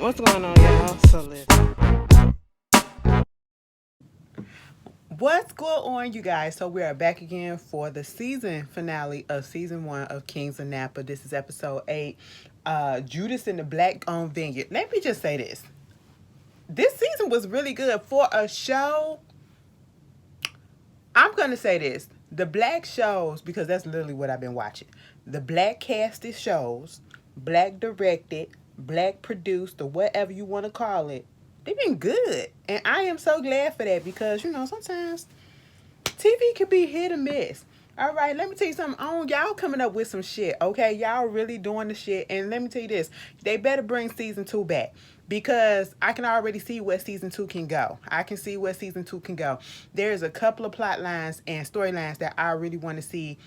What's going on, y'all? So listen. What's going on, you guys? So we are back again for the season finale of season 1 of Kings of Napa. This is episode 8. Judas in the Black on Vineyard. Let me just say this. This season was really good for a show. I'm gonna say this. The black shows, because that's literally what I've been watching. The black casted shows, black directed, black produced, or whatever you want to call it, they've been good. And I am so glad for that because, sometimes TV can be hit or miss. All right, let me tell you something. Y'all coming up with some shit, okay? Y'all really doing the shit. And let me tell you this. They better bring season 2 back because I can already see where season 2 can go. I can see where season 2 can go. There's a couple of plot lines and storylines that I really want to see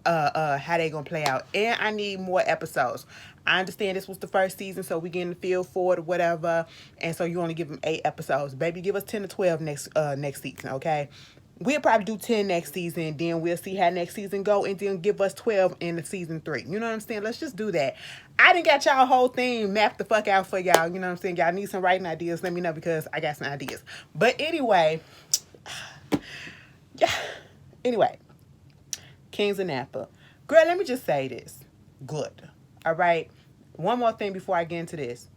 how they gonna play out, and I need more episodes. I understand this was the first season, so we getting the feel for it or whatever, and so you only give them 8 episodes. Baby, give us 10 to 12 next season, okay? We'll probably do 10 next season, then we'll see how next season go, and then give us 12 in the season 3. You know what I'm saying? Let's just do that. I didn't got y'all whole thing mapped the fuck out for y'all. You know what I'm saying? Y'all need some writing ideas. Let me know because I got some ideas. But anyway, yeah. Anyway, Kings of Napa. Girl, let me just say this. Good. All right? One more thing before I get into this.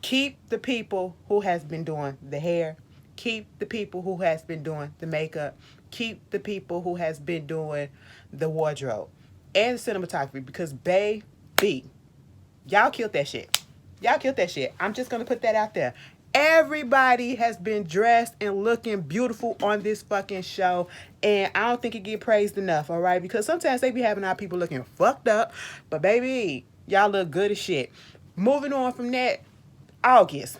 Keep the people who has been doing the hair. Keep the people who has been doing the makeup. Keep the people who has been doing the wardrobe and the cinematography because baby, y'all killed that shit. Y'all killed that shit. I'm just going to put that out there. Everybody has been dressed and looking beautiful on this fucking show. And I don't think it get praised enough, all right? Because sometimes they be having our people looking fucked up. But baby, y'all look good as shit. Moving on from that, August.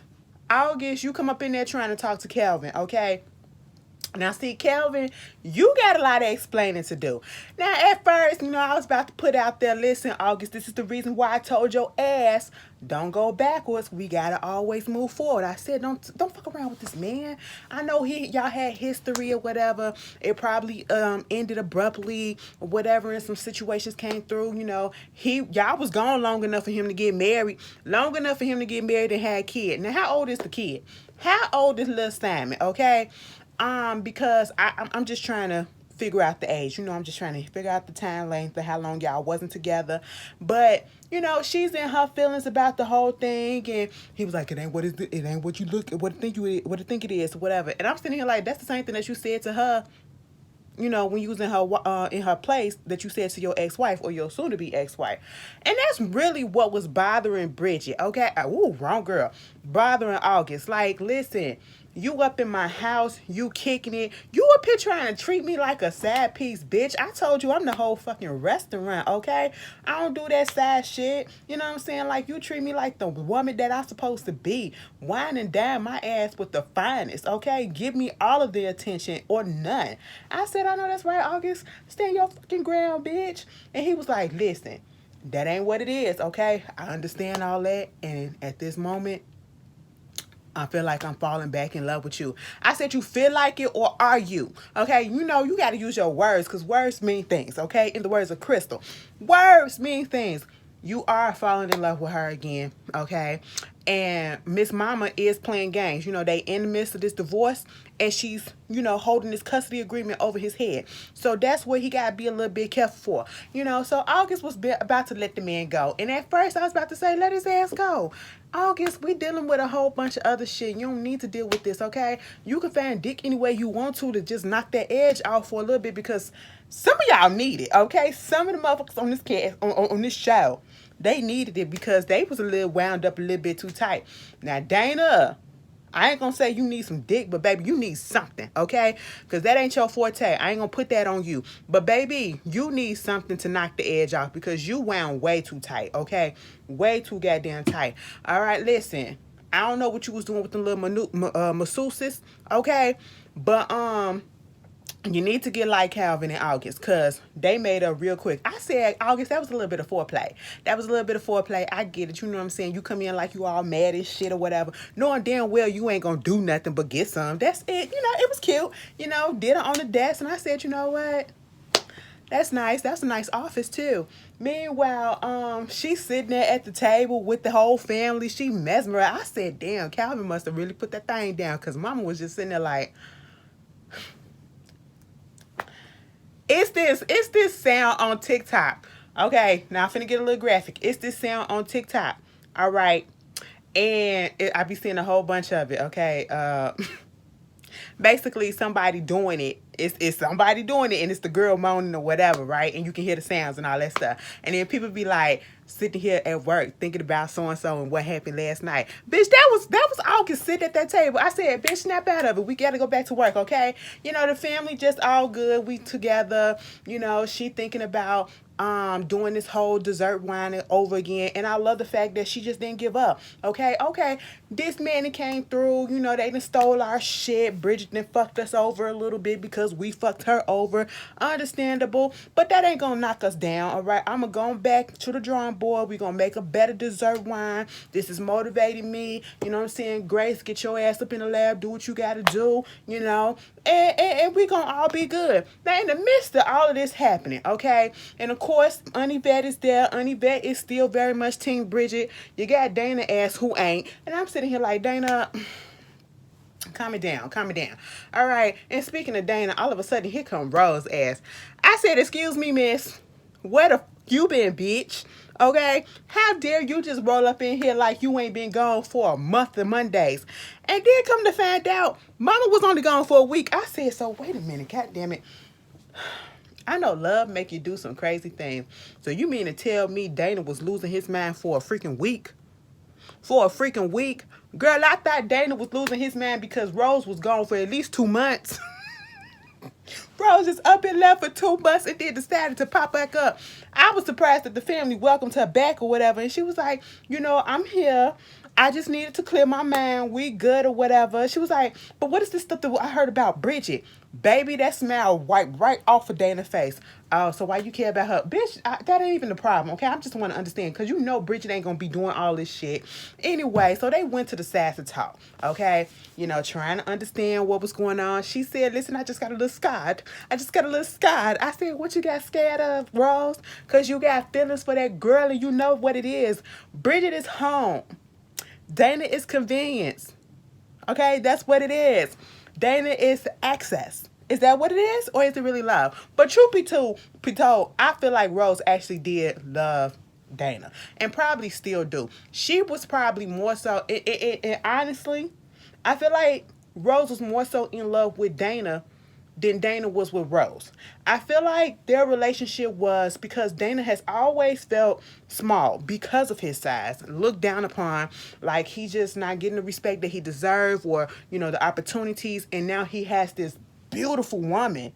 August, you come up in there trying to talk to Calvin, okay? Now, see, Calvin, you got a lot of explaining to do. Now, at first, I was about to put out there, listen, August, this is the reason why I told your ass, don't go backwards. We got to always move forward. I said, don't fuck around with this man. I know y'all had history or whatever. It probably ended abruptly or whatever, and some situations came through, y'all was gone long enough for him to get married, and had a kid. Now, how old is the kid? How old is little Simon, okay? Because I'm just trying to figure out the age. I'm just trying to figure out the time length of how long y'all wasn't together. But, she's in her feelings about the whole thing. And he was like, it ain't what you look, what you think it is, whatever. And I'm sitting here like, that's the same thing that you said to her, when you was in her place that you said to your ex-wife or your soon-to-be ex-wife. And that's really what was bothering Bridget, okay? Ooh, wrong girl. Bothering August. Like, listen, you up in my house, you kicking it. You up here trying to treat me like a side piece, bitch. I told you I'm the whole fucking restaurant, okay? I don't do that side shit. You know what I'm saying? Like, you treat me like the woman that I'm supposed to be. Wine and dine my ass with the finest, okay? Give me all of the attention or none. I said, I know that's right, August. Stand your fucking ground, bitch. And he was like, listen, that ain't what it is, okay? I understand all that. And at this moment, I feel like I'm falling back in love with you. I said, you feel like it or are you? Okay, you got to use your words because words mean things, okay? In the words of Crystal, words mean things. You are falling in love with her again, okay? And Miss Mama is playing games. They in the midst of this divorce and she's, holding this custody agreement over his head. So that's what he got to be a little bit careful for, So August was about to let the man go. And at first I was about to say, let his ass go. August, we dealing with a whole bunch of other shit. You don't need to deal with this, okay? You can find dick any way you want to just knock that edge off for a little bit because some of y'all need it, okay? Some of the motherfuckers on this cast, on this show, they needed it because they was a little wound up a little bit too tight. Now, Dana, I ain't gonna say you need some dick, but baby, you need something, okay? Because that ain't your forte. I ain't gonna put that on you. But baby, you need something to knock the edge off because you wound way too tight, okay? Way too goddamn tight. All right, listen. I don't know what you was doing with the little masseuses, okay? But you need to get like Calvin and August because they made up real quick. I said, August, that was a little bit of foreplay. I get it. You know what I'm saying? You come in like you all mad as shit or whatever. Knowing damn well you ain't going to do nothing but get some. That's it. It was cute. Did it on the desk. And I said, you know what? That's nice. That's a nice office too. Meanwhile, she's sitting there at the table with the whole family. She mesmerized. I said, "Damn, Calvin must have really put that thing down," because Mama was just sitting there like, it's this sound on TikTok. Okay, now I'm finna get a little graphic. It's this sound on TikTok. All right, and I be seeing a whole bunch of it. Okay, basically somebody doing it. It's somebody doing it, and it's the girl moaning or whatever, right? And you can hear the sounds and all that stuff. And then people be like sitting here at work thinking about so and so and what happened last night. Bitch, that was all can sit at that table. I said, bitch, snap out of it. We gotta go back to work, okay? You know, the family just all good. We together. You know, she thinking about doing this whole dessert wine over again, and I love the fact that she just didn't give up. Okay, this man that came through, you know, they done stole our shit. Bridget done fucked us over a little bit because we fucked her over. Understandable, but that ain't gonna knock us down. All right, I'm gonna go back to the drawing board. We gonna make a better dessert wine. This is motivating me. You know what I'm saying? Grace, get your ass up in the lab, do what you gotta do, you know, and we gonna all be good. Now, in the midst of all of this happening, okay, and of course, Auntie Vet is there. Auntie Vet is still very much Team Bridget. You got Dana ass who ain't, and I'm sitting here like, Dana, calm it down. All right, and speaking of Dana, all of a sudden, here come Rose ass. I said, excuse me, miss, where the you been, bitch? Okay, how dare you just roll up in here like you ain't been gone for a month of Mondays, and then come to find out, Mama was only gone for a week. I said, so wait a minute, god damn it. I know love make you do some crazy things. So you mean to tell me Dana was losing his mind for a freaking week? For a freaking week? Girl, I thought Dana was losing his mind because Rose was gone for at least 2 months. Rose is up and left for 2 months and then decided to pop back up. I was surprised that the family welcomed her back or whatever. And she was like, you know, I'm here. I just needed to clear my mind. We good or whatever. She was like, but what is this stuff that I heard about Bridget? Baby, that smile wiped right off of Dana's face. Oh, so why you care about her? Bitch, that ain't even the problem, okay? I just want to understand, because you know Bridget ain't going to be doing all this shit. Anyway, so they went to the side to talk, okay? You know, trying to understand what was going on. She said, listen, I just got a little scared. I said, what you got scared of, Rose? Because you got feelings for that girl and you know what it is. Bridget is home. Dana is convenience. Okay, that's what it is. Dana is access. Is that what it is? Or is it really love? But truth be told, I feel like Rose actually did love Dana. And probably still do. She was probably more so, and honestly, I feel like Rose was more so in love with Dana than Dana was with Rose. I feel like their relationship was because Dana has always felt small because of his size, looked down upon, like he just not getting the respect that he deserved, or, you know, the opportunities, and now he has this beautiful woman,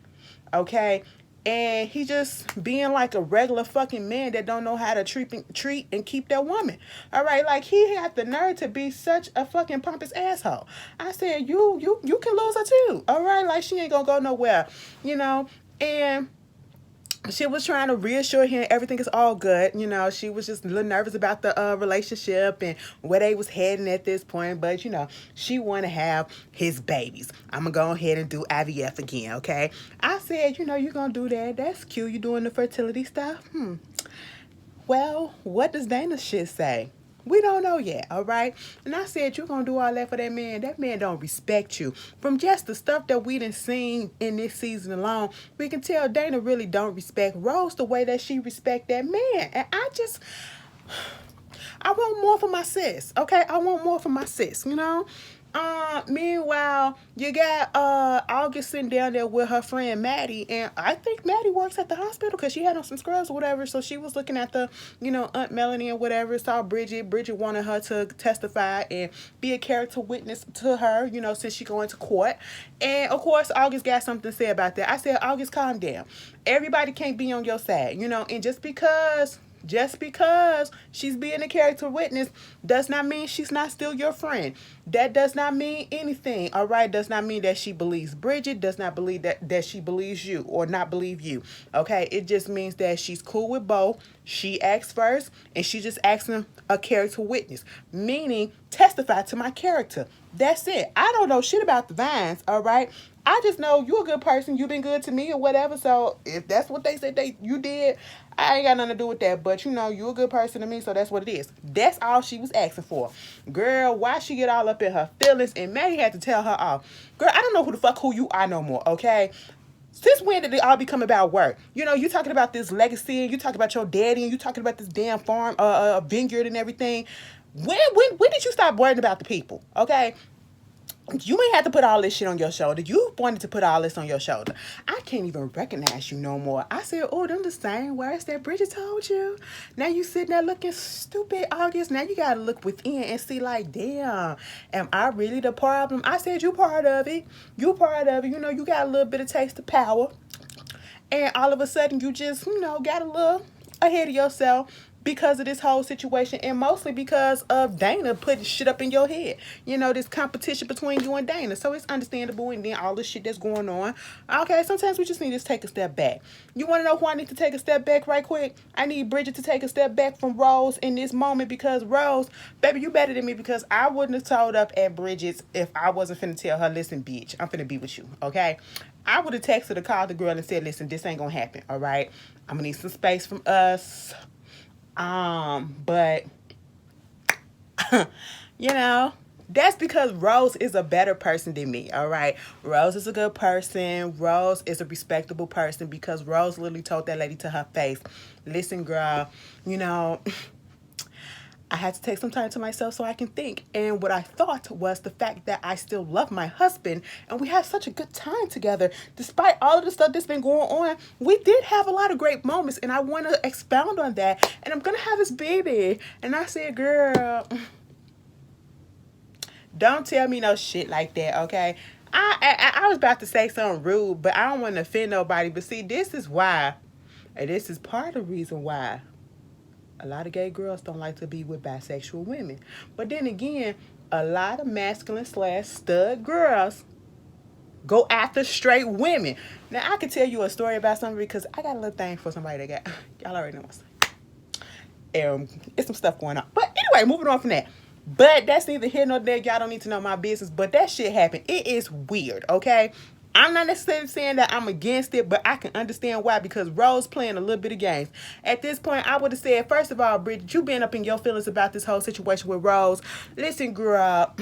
okay? And he just being like a regular fucking man that don't know how to treat and keep that woman. All right, like he had the nerve to be such a fucking pompous asshole. I said, you can lose her too. All right, like she ain't gonna go nowhere, you know. And she was trying to reassure him everything is all good. You know, she was just a little nervous about the relationship and where they was heading at this point. But, you know, she want to have his babies. I'm going to go ahead and do IVF again, okay? I said, you know, you're going to do that. That's cute. You doing the fertility stuff? Well, what does Dana's shit say? We don't know yet, all right? And I said, you're going to do all that for that man. That man don't respect you. From just the stuff that we done seen in this season alone, we can tell Dana really don't respect Rose the way that she respect that man. And I want more for my sis, okay? I want more for my sis, you know? Meanwhile, you got August sitting down there with her friend Maddie, and I think Maddie works at the hospital because she had on some scrubs or whatever, so she was looking at the, you know, Aunt Melanie or whatever, saw Bridget. Bridget wanted her to testify and be a character witness to her, you know, since she going to court. And of course, August got something to say about that. I said, August, calm down. Everybody can't be on your side, you know, and just because she's being a character witness does not mean she's not still your friend. That does not mean anything, all right? Does not mean that she believes Bridget, does not believe that she believes you or not believe you, okay? It just means that she's cool with both. She asked first, and she just asking a character witness, meaning testify to my character. That's it. I don't know shit about the vines, all right? I just know you're a good person. You've been good to me or whatever. So if that's what they said you did, I ain't got nothing to do with that. But you're a good person to me, so that's what it is. That's all she was asking for. Girl, why she get all up in her feelings? And Maddie had to tell her off. Girl, I don't know who you are no more, okay? Since when did it all become about work? You talking about this legacy, and you talking about your daddy, and you talking about this damn farm, vineyard and everything. When did you stop worrying about the people? Okay, you ain't have to put all this shit on your shoulder. You wanted to put all this on your shoulder. I can't even recognize you no more. I said, oh, them the same words that Bridget told you. Now you sitting there looking stupid, August. Now you got to look within and see like, damn, am I really the problem? I said, you part of it. You part of it. You got a little bit of taste of power. And all of a sudden you just, got a little ahead of yourself because of this whole situation, and mostly because of Dana putting shit up in your head. This competition between you and Dana. So it's understandable, and then all the shit that's going on. Okay, sometimes we just need to take a step back. You want to know who I need to take a step back right quick? I need Bridget to take a step back from Rose in this moment, because Rose, baby, you better than me, because I wouldn't have told up at Bridget's if I wasn't finna tell her, listen, bitch, I'm finna be with you, okay? I would have texted or called the girl and said, listen, this ain't gonna happen, all right? I'm gonna need some space from us. But that's because Rose is a better person than me, all right? Rose is a good person. Rose is a respectable person, because Rose literally told that lady to her face, listen, girl, I had to take some time to myself so I can think. And what I thought was the fact that I still love my husband and we had such a good time together. Despite all of the stuff that's been going on, we did have a lot of great moments, and I want to expound on that. And I'm going to have this baby. And I said, girl, don't tell me no shit like that, okay? I was about to say something rude, but I don't want to offend nobody. But see, this is why, and this is part of the reason why a lot of gay girls don't like to be with bisexual women. But then again, a lot of masculine / stud girls go after straight women. Now, I could tell you a story about somebody, because I got a little thing for somebody that got, y'all already know what's it's some stuff going on. But anyway, moving on from that. But that's neither here nor there. Y'all don't need to know my business. But that shit happened. It is weird, okay? I'm not necessarily saying that I'm against it, but I can understand why, because Rose playing a little bit of games. At this point, I would have said, first of all, Bridget, you been up in your feelings about this whole situation with Rose. Listen, girl,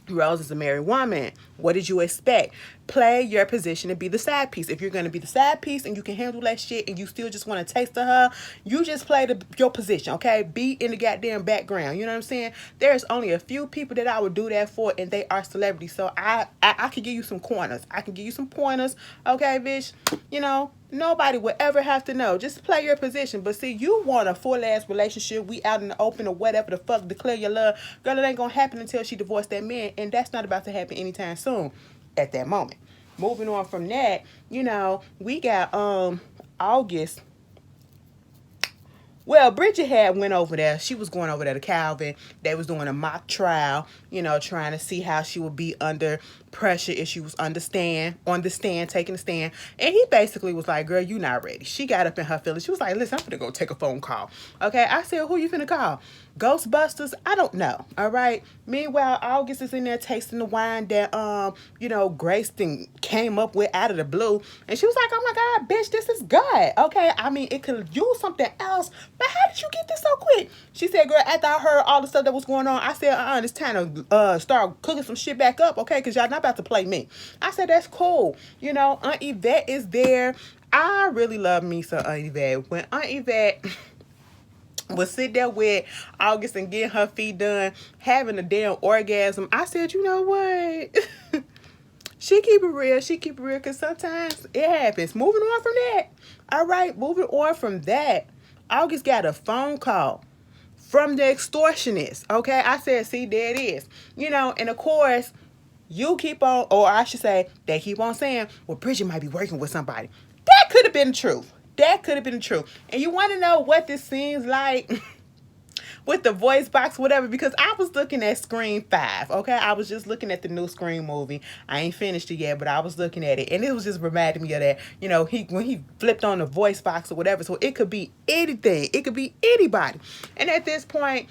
Rose is a married woman. What did you expect? Play your position and be the side piece. If you're going to be the side piece and you can handle that shit and you still just want to taste of her, you just play your position, okay? Be in the goddamn background. You know what I'm saying? There's only a few people that I would do that for, and they are celebrities. So I could give you some corners. I can give you some pointers, okay, bitch? Nobody would ever have to know. Just play your position. But see, you want a full-ass relationship. We out in the open or whatever the fuck. Declare your love. Girl, it ain't going to happen until she divorced that man. And that's not about to happen anytime soon at that moment. Moving on from that, we got August. Well, Bridget had went over there. She was going over there to Calvin. They was doing a mock trial, trying to see how she would be under pressure if she was on the stand, taking the stand. And he basically was like, girl, you not ready. She got up in her feelings. She was like, listen, I'm finna go take a phone call. Okay, I said, who you finna call? Ghostbusters? I don't know. All right. Meanwhile, August is in there tasting the wine that, Grayston came up with out of the blue. And she was like, oh my God, bitch, this is good. Okay, I mean, it could use something else. But how did you get this so quick? She said, girl, after I heard all the stuff that was going on, I said, it's time to start cooking some shit back up, okay? Because y'all not about to play me. I said, that's cool. Aunt Yvette is there. I really love me some Aunt Yvette. When Aunt Yvette would sit there with August and get her feet done, having a damn orgasm, I said, you know what? She keep it real, because sometimes it happens. Moving on from that. All right, moving on from that. August got a phone call from the extortionist, okay? I said, see, there it is. And of course, you keep on, or I should say, they keep on saying, well, Bridget might be working with somebody. That could have been the truth. And you want to know what this seems like with the voice box, whatever, because I was looking at Scream 5, okay? I was just looking at the new Scream movie. I ain't finished it yet, but I was looking at it, and it was just reminding me of that, when he flipped on the voice box or whatever, so it could be anything. It could be anybody. And at this point,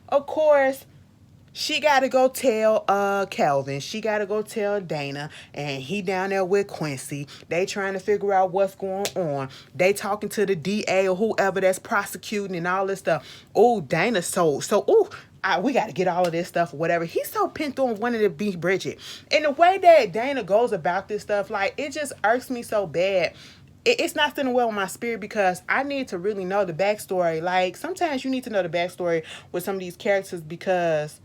of course, She got to go tell Calvin. She got to go tell Dana. And he down there with Quincy. They trying to figure out what's going on. They talking to the DA or whoever that's prosecuting and all this stuff. Oh, Dana we got to get all of this stuff or whatever. He's so pent on wanting to be Bridget. And the way that Dana goes about this stuff, like, it just irks me so bad. It's not sitting well with my spirit because I need to really know the backstory. Like, sometimes you need to know the backstory with some of these characters because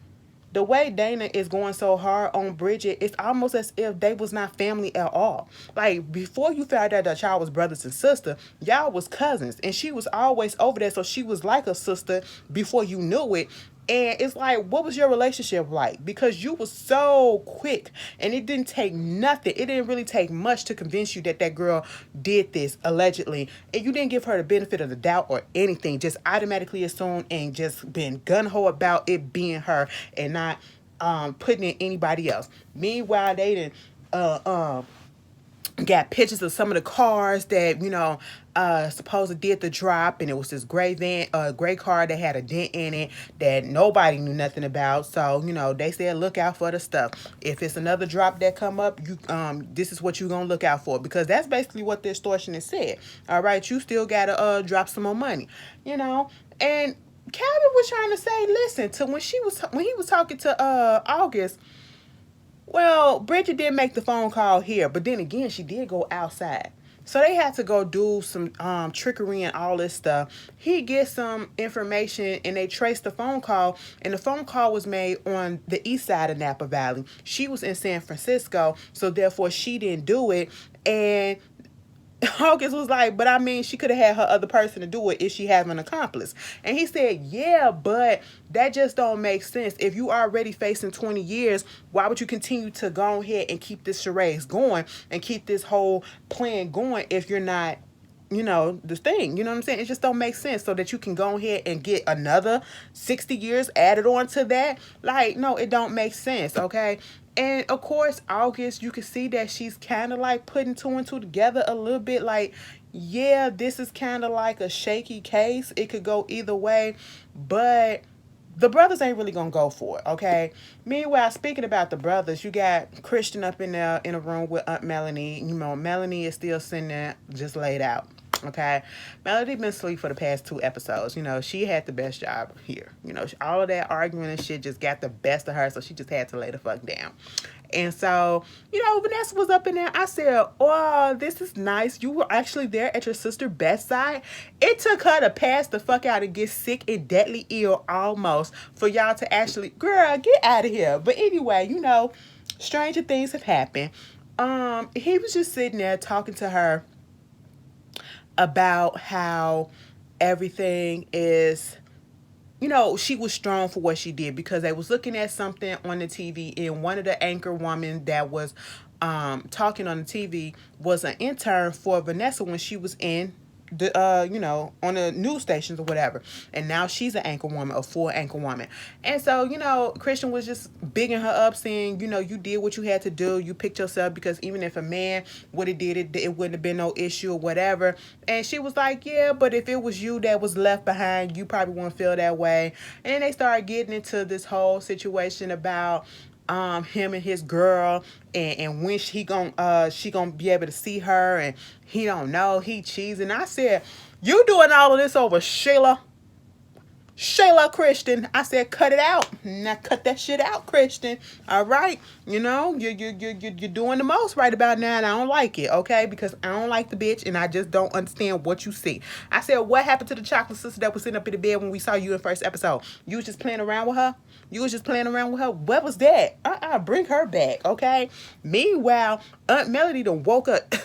the way Dana is going so hard on Bridget, it's almost as if they was not family at all. Like, before you found out that y'all was brothers and sister, y'all was cousins. And she was always over there, so she was like a sister before you knew it. And it's like, what was your relationship like? Because you was so quick and it didn't take nothing. It didn't really take much to convince you that that girl did this allegedly. And you didn't give her the benefit of the doubt or anything. Just automatically assumed and just been gun-ho about it being her and not putting in anybody else. Meanwhile, they didn't got pictures of some of the cars that, supposed did the drop, and it was this gray car that had a dent in it that nobody knew nothing about. So, they said look out for the stuff. If it's another drop that come up, you this is what you're gonna look out for, because that's basically what the extortionist said. All right, you still gotta drop some more money, and Calvin was trying to say, listen, to when he was talking to August. Well, Bridget did make the phone call here, but then again, she did go outside. So they had to go do some trickery and all this stuff. He gets some information and they traced the phone call, and the phone call was made on the east side of Napa Valley. She was in San Francisco, so therefore she didn't do it. And August was like, but I mean, she could have had her other person to do it if she had an accomplice. And he said, yeah, but that just don't make sense. If you are already facing 20 years, why would you continue to go ahead and keep this charades going and keep this whole plan going if you're not, the thing, you know what I'm saying? It just don't make sense, so that you can go ahead and get another 60 years added on to that. Like, no, it don't make sense, okay? And of course, August, you can see that she's kind of like putting two and two together a little bit. Like, yeah, this is kind of like a shaky case. It could go either way, but the brothers ain't really gonna go for it, okay? Meanwhile, speaking about the brothers, you got Christian up in there in a room with Aunt Melanie. Melanie is still sitting there just laid out. Okay, Melody been asleep for the past 2 episodes. She had the best job here. All of that arguing and shit just got the best of her, so she just had to lay the fuck down. And so, Vanessa was up in there. I said, oh, this is nice. You were actually there at your sister's bedside. It took her to pass the fuck out and get sick and deadly ill almost for y'all to actually, girl, get out of here. But anyway, stranger things have happened. He was just sitting there talking to her about how everything is, she was strong for what she did, because they was looking at something on the TV, and one of the anchor women that was talking on the TV was an intern for Vanessa when she was in the on the news stations or whatever, and now she's an anchor woman, a full anchor woman. And so Christian was just bigging her up, saying, you did what you had to do, you picked yourself, because even if a man would have did it, it wouldn't have been no issue or whatever. And she was like, yeah, but if it was you that was left behind, you probably wouldn't feel that way. And then they started getting into this whole situation about him and his girl, and when she gonna be able to see her, and he don't know, he cheesing. I said, you doing all of this over Shayla Christian? I said, cut it out. Now cut that shit out, Christian. All right, you're doing the most right about now, and I don't like it, okay? Because I don't like the bitch, and I just don't understand what you see. I said, what happened to the chocolate sister that was sitting up in the bed when we saw you in first episode? You was just playing around with her? What was that? Bring her back, okay? Meanwhile, Aunt Melody done woke up.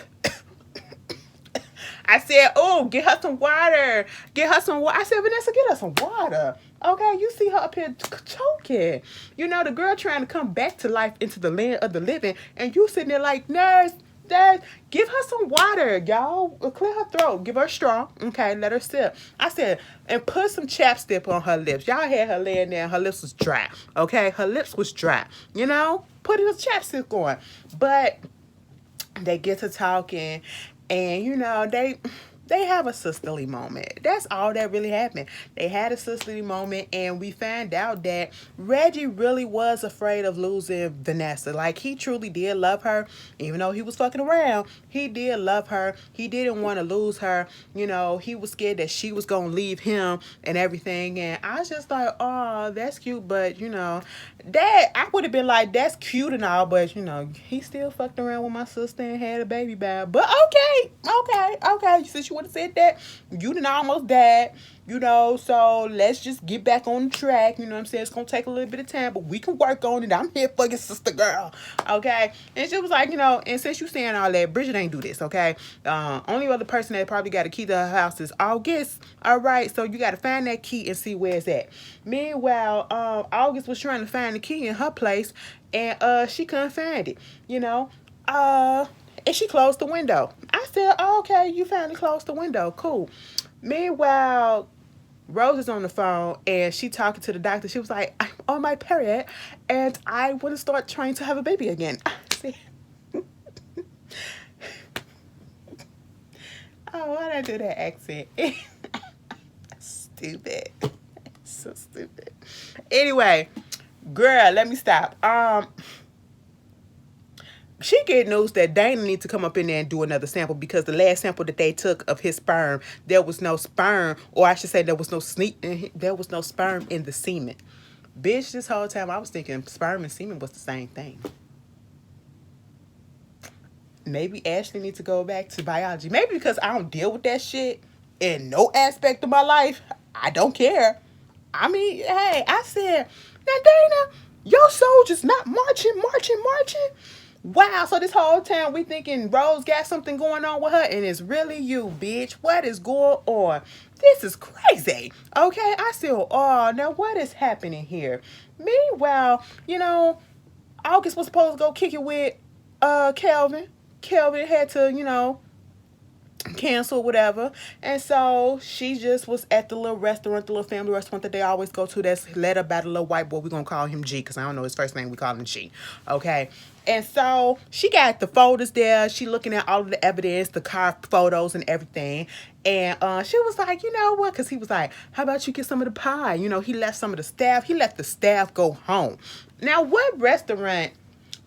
I said, oh, get her some water. I said, Vanessa, get her some water. Okay, you see her up here choking. The girl trying to come back to life into the land of the living, and you sitting there like, nurse, give her some water, y'all. Clear her throat. Give her a straw. Okay, let her sip. I said, and put some chapstick on her lips. Y'all had her laying there. Her lips was dry. Okay, her lips was dry. Put a chapstick on. But they get to talking, and they they have a sisterly moment. That's all that really happened. They had a sisterly moment, and we found out that Reggie really was afraid of losing Vanessa. Like, he truly did love her, even though he was fucking around. He did love her. He didn't want to lose her. You know, he was scared that she was gonna leave him and everything. And I was just like, oh, that's cute, but you know, that I would have been like, that's cute and all, but you know, he still fucked around with my sister and had a baby by. But okay. Since you would have said that, you done almost died. You know, so let's just get back on track. You know what I'm saying? It's going to take a little bit of time, but we can work on it. I'm here for your sister girl. Okay? And she was like, you know, and since you saying all that, Bridget ain't do this, okay? Only other person that probably got a key to her house is August. All right? So you got to find that key and see where it's at. Meanwhile, August was trying to find the key in her place, and she couldn't find it, you know? And she closed the window. I said, oh, okay, you finally closed the window. Cool. Meanwhile, Rose is on the phone and she talking to the doctor. She was like, I'm on my period and I want to start trying to have a baby again. See? Oh, why did I do that accent? Stupid. So stupid. Anyway, girl, let me stop. She get news that Dana needs to come up in there and do another sample because the last sample that they took of his sperm, there was no sperm, or I should say there was no sperm in the semen. Bitch, this whole time I was thinking sperm and semen was the same thing. Maybe Ashley needs to go back to biology. Maybe because I don't deal with that shit in no aspect of my life. I don't care. I mean, hey, I said, now Dana, your soldiers not marching. Wow, so this whole time we thinking Rose got something going on with her, and it's really you, bitch. What is going on? This is crazy. Okay, I said, oh, now what is happening here? Meanwhile, you know, August was supposed to go kick it with Kelvin. Kelvin had to, you know, cancel whatever, and so she just was at the little restaurant, the little family restaurant that they always go to, that's led up by the little white boy. We're gonna call him G because I don't know his first name. We call him G. Okay, and so she got the folders there. She looking at all of the evidence, the car photos and everything, and she was like, you know what, because he was like, how about you get some of the pie? You know, he let the staff go home. Now, what restaurant?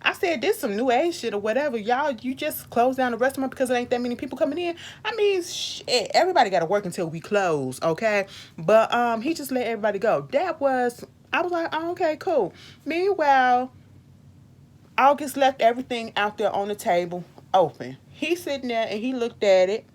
I said, this some new age shit or whatever. Y'all, you just close down the restaurant because there ain't that many people coming in. I mean, shit, everybody got to work until we close, okay? But he just let everybody go. I was like, oh, okay, cool. Meanwhile, August left everything out there on the table open. He's sitting there and he looked at it.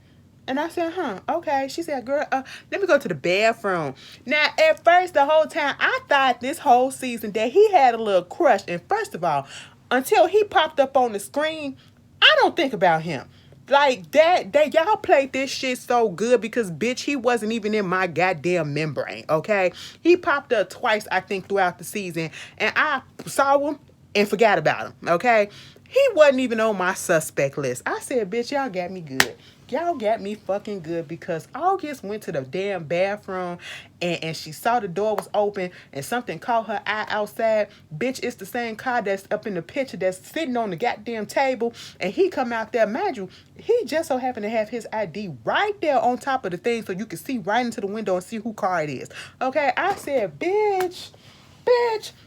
And I said, okay. She said, girl, let me go to the bathroom. Now, at first, the whole time, I thought this whole season that he had a little crush. And first of all, until he popped up on the screen, I don't think about him. Like, y'all played this shit so good because, bitch, he wasn't even in my goddamn membrane, okay? He popped up twice, I think, throughout the season. And I saw him and forgot about him, okay? He wasn't even on my suspect list. I said, bitch, y'all got me good. Y'all got me fucking good because August went to the damn bathroom and she saw the door was open and something caught her eye outside. Bitch, it's the same car that's up in the picture that's sitting on the goddamn table, and he come out there. Mind you, he just so happened to have his ID right there on top of the thing so you can see right into the window and see who car it is. Okay, I said, bitch.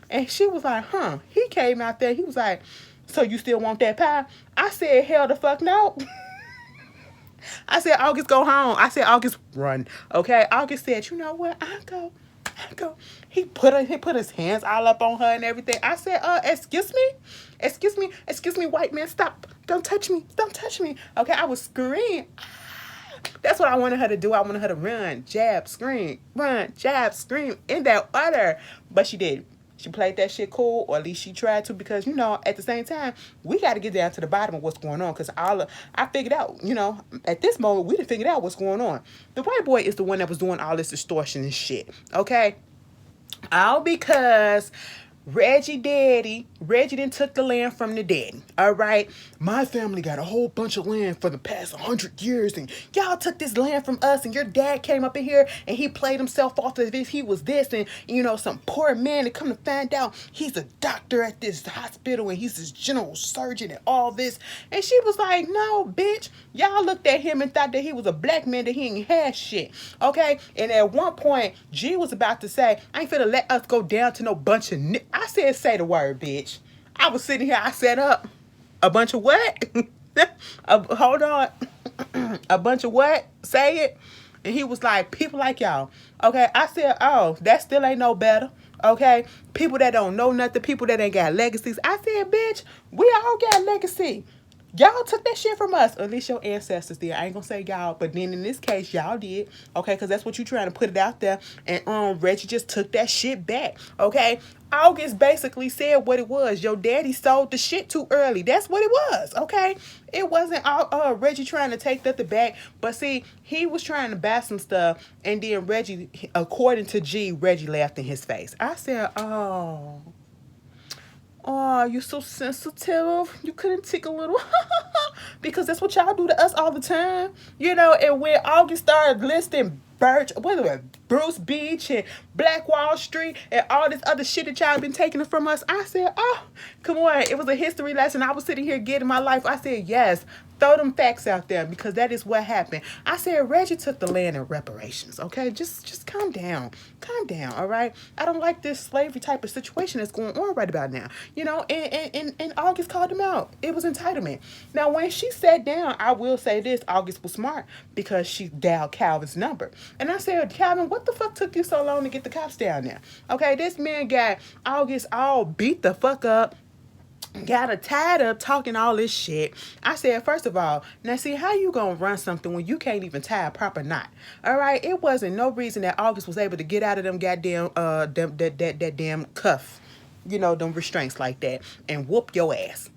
And she was like, He came out there. He was like, so you still want that pie? I said, hell the fuck no. I said, August, go home. I said, August, run. Okay, August said, you know what? I go. He put his hands all up on her and everything. I said, excuse me, white man, stop. Don't touch me. Okay, I was screaming. That's what I wanted her to do. I wanted her to run, jab, scream, in that order. But she did. She played that shit cool, or at least she tried to, because, you know, at the same time, we got to get down to the bottom of what's going on, because I figured out, you know, at this moment, we didn't figure out what's going on. The white boy is the one that was doing all this distortion and shit, okay? All because Reggie done took the land from the daddy. All right. My family got a whole bunch of land for the past 100 years, and y'all took this land from us, and your dad came up in here and he played himself off as if he was this, and some poor man, to come to find out he's a doctor at this hospital and he's this general surgeon and all this. And she was like, no, bitch. Y'all looked at him and thought that he was a black man, that he ain't had shit. Okay. And at one point, G was about to say, I ain't finna let us go down to no bunch of I said, say the word, bitch. I was sitting here, I said up. A bunch of what? Hold on. A bunch of what? Say it. And he was like, people like y'all. Okay. I said, oh, that still ain't no better. Okay. People that don't know nothing, people that ain't got legacies. I said, bitch, we all got legacy. Y'all took that shit from us. Or at least your ancestors did. I ain't gonna say y'all, but then in this case, y'all did. Okay, because that's what you trying to put it out there. And Reggie just took that shit back. Okay. August basically said what it was. Your daddy sold the shit too early. That's what it was. Okay. It wasn't Reggie trying to take nothing back. But see, he was trying to buy some stuff. And then Reggie, according to G, Reggie laughed in his face. I said, oh, you're so sensitive. You couldn't take a little. Because that's what y'all do to us all the time. And when August started listing Bruce Beach and Black Wall Street and all this other shit that y'all been taking from us, I said, oh, come on. It was a history lesson. I was sitting here getting my life. I said, yes, throw them facts out there, because that is what happened. I said, Reggie took the land in reparations. Okay, just calm down. Calm down, all right? I don't like this slavery type of situation that's going on right about now. And August called him out. It was entitlement. Now, when she sat down, I will say this, August was smart, because she dialed Calvin's number. And I said, Calvin, what the fuck took you so long to get the cops down there? Okay, this man got August all beat the fuck up, got her tied up talking all this shit. I said, first of all, now see, how you gonna run something when you can't even tie a proper knot? All right, it wasn't no reason that August was able to get out of them goddamn that damn cuff, them restraints like that, and whoop your ass.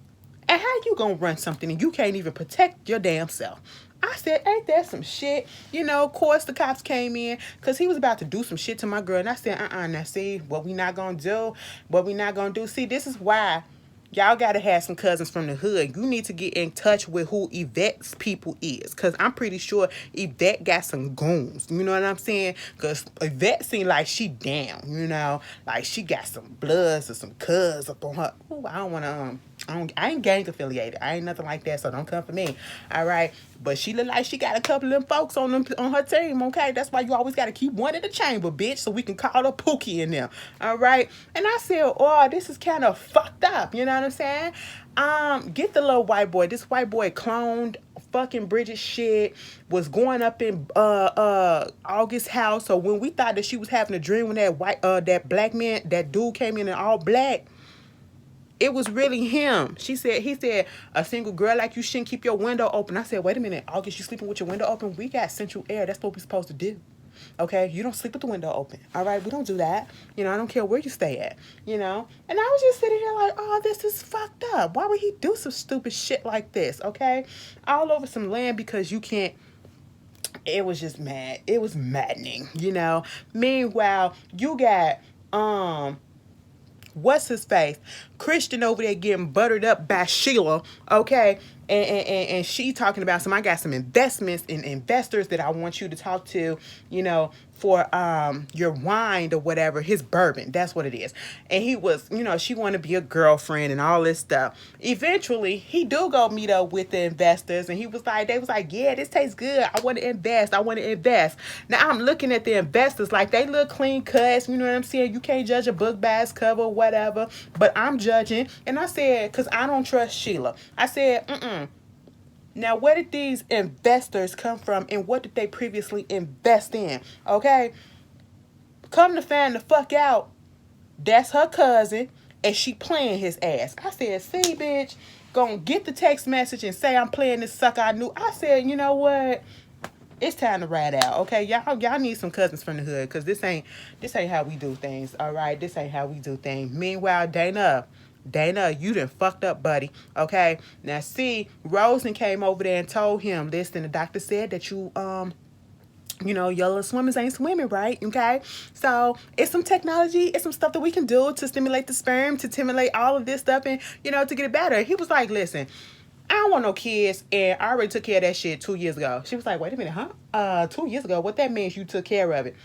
And how you gonna run something and you can't even protect your damn self? I said, ain't that some shit? Of course the cops came in because he was about to do some shit to my girl. And I said, now see, what we not gonna do. See, this is why y'all gotta have some cousins from the hood. You need to get in touch with who Yvette's people is. Because I'm pretty sure Yvette got some goons. You know what I'm saying? Because Yvette seemed like she down, like she got some bloods or some cuz up on her. Ooh, I don't want to, I ain't gang affiliated. I ain't nothing like that, so don't come for me. All right? But she look like she got a couple of them folks on her team, okay? That's why you always got to keep one in the chamber, bitch, so we can call her Pookie in there. All right? And I said, oh, this is kind of fucked up. You know what I'm saying? Get the little white boy. This white boy cloned fucking Bridget shit, was going up in August's house. So when we thought that she was having a dream when that black man, that dude came in all black, it was really him. He said, a single girl like you shouldn't keep your window open. I said, wait a minute, August, you sleeping with your window open? We got central air. That's what we're supposed to do. Okay? You don't sleep with the window open. All right? We don't do that. I don't care where you stay at. And I was just sitting here like, oh, this is fucked up. Why would he do some stupid shit like this? Okay? All over some land because you can't. It was just mad. It was maddening, Meanwhile, you got, what's his face? Christian over there getting buttered up by Sheila, okay? And she talking about I got some investments and investors that I want you to talk to, for your wine or whatever, his bourbon. That's what it is. And he was, she wanted to be a girlfriend and all this stuff. Eventually, he do go meet up with the investors, and they was like, yeah, this tastes good. I want to invest. Now I'm looking at the investors like they look clean cuts. You know what I'm saying? You can't judge a book by its cover or whatever. But I'm judging. And I said, because I don't trust Sheila. I said, Now, where did these investors come from, and what did they previously invest in? Okay? Come to find the fuck out, that's her cousin, and she playing his ass. I said, see, bitch, gonna get the text message and say I'm playing this sucker I knew. I said, you know what? It's time to ride out, okay? Y'all need some cousins from the hood, because this ain't how we do things, all right? This ain't how we do things. Meanwhile, Dana, you done fucked up, buddy. Okay? Now, see, Rosen came over there and told him, listen, the doctor said that you you know, your little swimmers ain't swimming right, okay? So it's some technology, it's some stuff that we can do to stimulate the sperm, to stimulate all of this stuff, and, you know, to get it better. He was like, listen, I don't want no kids, and I already took care of that shit 2 years ago. She was like, wait a minute, huh? 2 years ago? What that means you took care of it?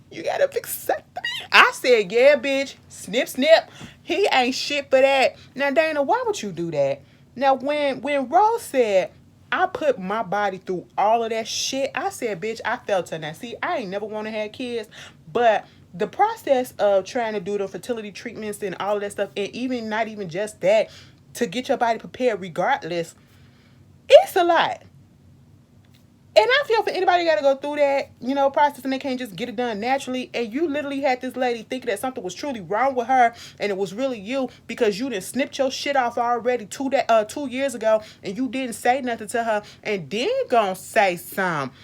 You got a vasectomy? I said, yeah, bitch. Snip, snip. He ain't shit for that. Now, Dana, why would you do that? Now, when Rose said, I put my body through all of that shit, I said, bitch, I felt her. Now, see, I ain't never want to have kids, but the process of trying to do the fertility treatments and all of that stuff, and even not even just that, to get your body prepared regardless, it's a lot. And I feel for anybody got to go through that, you know, process, and they can't just get it done naturally. And you literally had this lady thinking that something was truly wrong with her, and it was really you because you didn't snipped your shit off already 2 years ago, and you didn't say nothing to her, and then gonna say something.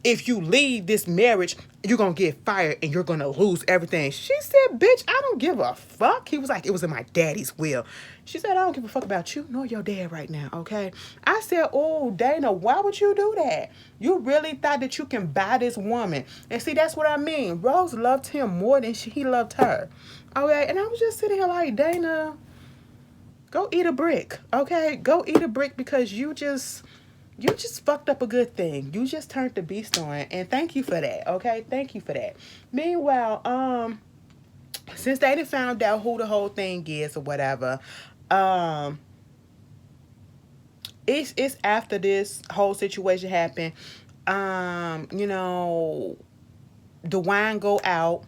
If you leave this marriage, you're gonna get fired and you're gonna lose everything. She said, bitch, I don't give a fuck. He was like, it was in my daddy's will. She said, I don't give a fuck about you nor your dad right now, okay? I said, oh, Dana, why would you do that? You really thought that you can buy this woman. And see, that's what I mean. Rose loved him more than he loved her, okay? And I was just sitting here like, Dana, go eat a brick, okay? Go eat a brick because you just fucked up a good thing. You just turned the beast on, and thank you for that, okay? Thank you for that. Meanwhile, since they done found out who the whole thing is or whatever, it's after this whole situation happened. You know, the wine go out.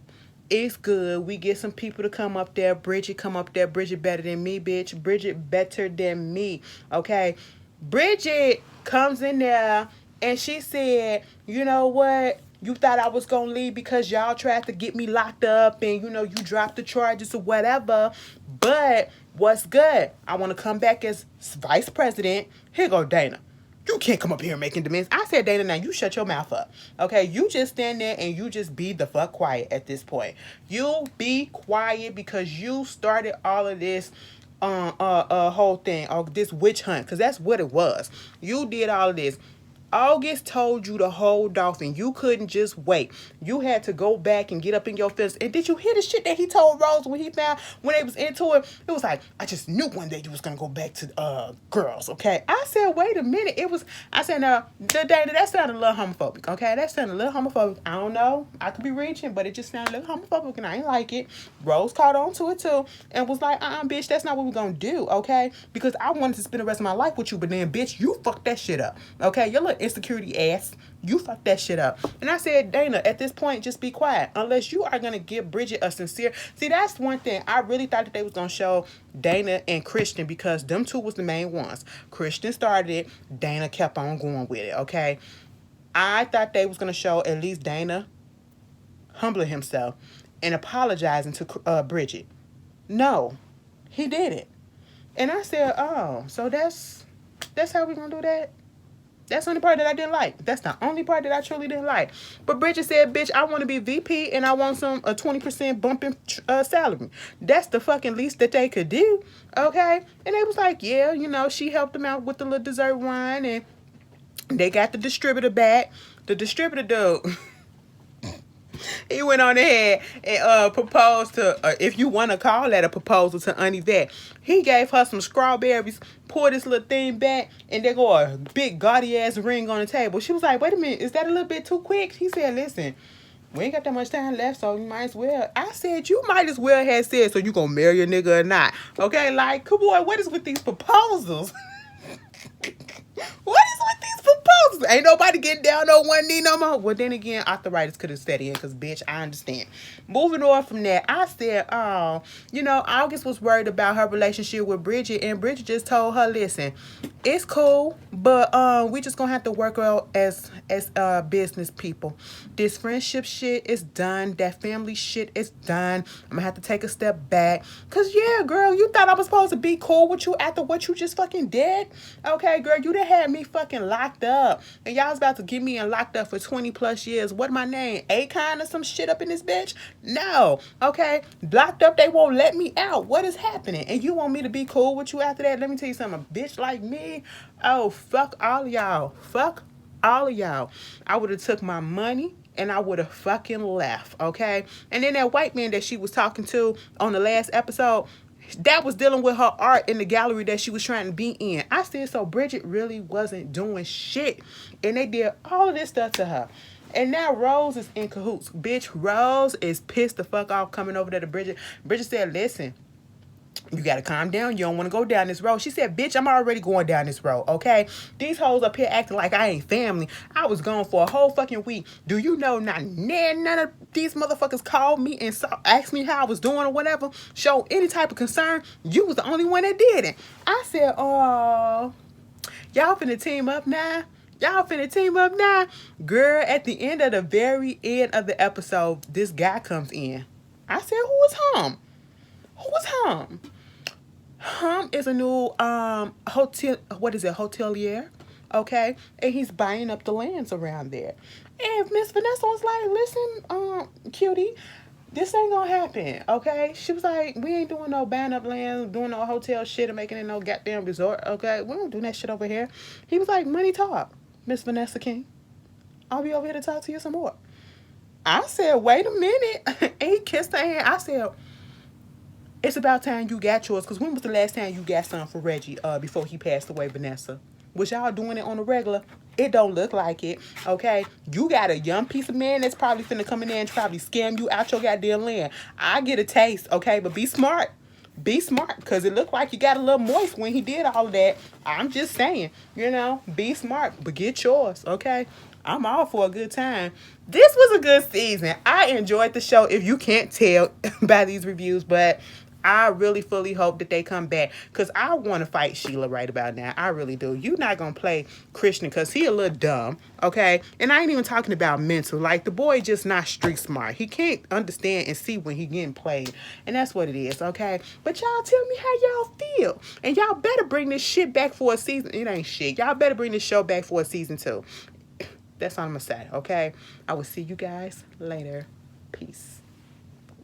It's good. We get some people to come up there. Bridget come up there. Bridget better than me, bitch. Bridget better than me, okay? Bridget comes in there and she said, you know what? You thought I was going to leave because y'all tried to get me locked up and, you know, you dropped the charges or whatever. But what's good? I want to come back as vice president. Here go Dana. You can't come up here making demands. I said, Dana, now you shut your mouth up. Okay, you just stand there and you just be the fuck quiet at this point. You be quiet because you started all of this whole thing, or this witch hunt, because that's what it was. You did all of this. August told you to hold off and you couldn't just wait. You had to go back and get up in your fence. And did you hear the shit that he told Rose when they was into it? It was like, I just knew one day you was gonna go back to girls, okay? I said, wait a minute. I said, now, that sounded a little homophobic, okay? That sounded a little homophobic. I don't know. I could be reaching, but it just sounded a little homophobic and I ain't like it. Rose caught on to it too and was like, bitch, that's not what we're gonna do, okay? Because I wanted to spend the rest of my life with you, but then, bitch, you fucked that shit up, okay? Your little insecurity ass, you fucked that shit up. And I said, Dana, at this point, just be quiet. Unless you are gonna give Bridget a sincere. See, that's one thing. I really thought that they was gonna show Dana and Christian because them two was the main ones. Christian started it. Dana kept on going with it, okay? I thought they was gonna show at least Dana humbling himself and apologizing to Bridget. No, he didn't. And I said, oh, so that's how we gonna do that? That's the only part that I didn't like. That's the only part that I truly didn't like. But Bridget said, bitch, I want to be VP and I want a 20% bump in salary. That's the fucking least that they could do, okay? And they was like, yeah, you know, she helped them out with the little dessert wine and they got the distributor back. The distributor dude, he went on ahead and proposed to, if you want to call that a proposal, to Auntie Vet. He gave her some strawberries, poured this little thing back, and there go a big gaudy ass ring on the table. She was like, wait a minute, is that a little bit too quick? He said, listen, we ain't got that much time left, so you might as well. I said, you might as well have said, so you gonna marry a nigga or not. Okay, like, come on, what is with these proposals? What is with these proposals? Ain't nobody getting down on one knee no more. Well, then again, arthritis could have set in because, bitch, I understand. Moving on from that, I said, oh, you know, August was worried about her relationship with Bridget, and Bridget just told her, listen, it's cool, but we just gonna have to work out as business people. This friendship shit is done. That family shit is done. I'm gonna have to take a step back. Cause yeah, girl, you thought I was supposed to be cool with you after what you just fucking did? Okay, girl, you done had me fucking locked up. And y'all was about to get me and locked up for 20 plus years. What my name? Akon or some shit up in this bitch? No. Okay. Locked up, they won't let me out. What is happening? And you want me to be cool with you after that? Let me tell you something. A bitch like me, oh, fuck all y'all. Fuck all of y'all, I would have took my money and I would have fucking left, okay? And then that white man that she was talking to on the last episode, that was dealing with her art in the gallery that she was trying to be in. I said, so Bridget really wasn't doing shit. And they did all of this stuff to her. And now Rose is in cahoots. Bitch, Rose is pissed the fuck off coming over there to Bridget. Bridget said, listen, you gotta calm down. You don't want to go down this road. She said, bitch, I'm already going down this road, okay? These hoes up here acting like I ain't family. I was gone for a whole fucking week. Do you know none of these motherfuckers called me and asked me how I was doing or whatever? Show any type of concern. You was the only one that didn't. I said, oh, y'all finna team up now? Y'all finna team up now? Girl, at the end of the very end of the episode, this guy comes in. I said, who is Hum? Who is Hum? Hum is a new hotelier, okay? And he's buying up the lands around there. And Miss Vanessa was like, listen, cutie, this ain't gonna happen, okay? She was like, we ain't doing no buying up land, doing no hotel shit, or making it no goddamn resort, okay? We don't do that shit over here. He was like, money talk, Miss Vanessa King. I'll be over here to talk to you some more. I said, wait a minute. And he kissed her hand. I said, it's about time you got yours, because when was the last time you got something for Reggie before he passed away, Vanessa? Was y'all doing it on the regular? It don't look like it, okay? You got a young piece of man that's probably finna come in there and probably scam you out your goddamn land. I get a taste, okay? But be smart. Be smart, because it looked like you got a little moist when he did all of that. I'm just saying, you know, be smart, but get yours, okay? I'm all for a good time. This was a good season. I enjoyed the show, if you can't tell by these reviews, but I really fully hope that they come back, because I want to fight Sheila right about now. I really do. You not going to play Christian because he a little dumb, okay? And I ain't even talking about mental. Like, the boy just not street smart. He can't understand and see when he getting played. And that's what it is, okay? But y'all tell me how y'all feel. And y'all better bring this shit back for a season. It ain't shit. Y'all better bring this show back for a season 2. That's all I'm going to say, okay? I will see you guys later. Peace.